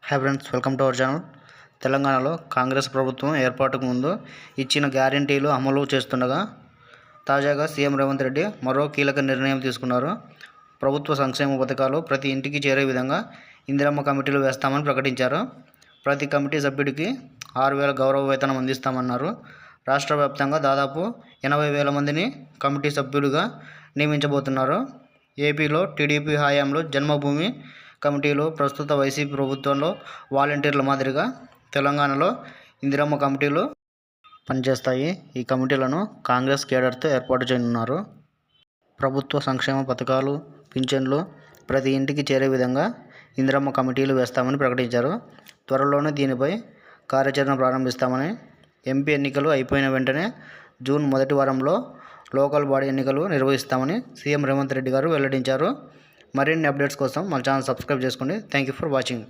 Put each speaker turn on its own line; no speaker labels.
Hi friends, welcome to our channel. తెలంగాణలో కాంగ్రెస్ ప్రభుత్వం ఏర్పాటుకు ముందు ఇచ్చిన గ్యారంటీలు అమలు చేస్తుండగా తాజాగా సీఎం రేవంత్ రెడ్డి మరో కీలక నిర్ణయం తీసుకున్నారు. ప్రభుత్వ సంక్షేమ పథకాలు ప్రతి ఇంటికి చేరే విధంగా ఇందిరమ్మ కమిటీలు వేస్తామని ప్రకటించారు. ప్రతి కమిటీ సభ్యుడికి 6,000 గౌరవ వేతనం అందిస్తామన్నారు. రాష్ట్ర వ్యాప్తంగా దాదాపు 80,000 మందిని కమిటీ సభ్యులుగా నియమించబోతున్నారు. ఏపీలో టీడీపీ హయాంలో జన్మభూమి కమిటీలు, ప్రస్తుత వైసీపీ ప్రభుత్వంలో వాలంటీర్ల మాదిరిగా తెలంగాణలో ఇందిరమ్మ కమిటీలు పనిచేస్తాయి. ఈ కమిటీలను కాంగ్రెస్ కేడర్తో ఏర్పాటు చేయనున్నారు. ప్రభుత్వ సంక్షేమ పథకాలు, పింఛన్లు ప్రతి ఇంటికి చేరే విధంగా ఇందిరమ్మ కమిటీలు వేస్తామని ప్రకటించారు. త్వరలోనే దీనిపై కార్యాచరణ ప్రారంభిస్తామని, ఎంపీ ఎన్నికలు అయిపోయిన వెంటనే జూన్ మొదటి వారంలో లోకల్ బాడీ ఎన్నికలు నిర్వహిస్తామని సీఎం రేవంత్ రెడ్డి గారు వెల్లడించారు. మరిన్ని అప్డేట్స్ కోసం మన ఛానల్ సబ్స్క్రైబ్ చేసుకోండి. Thank you for watching.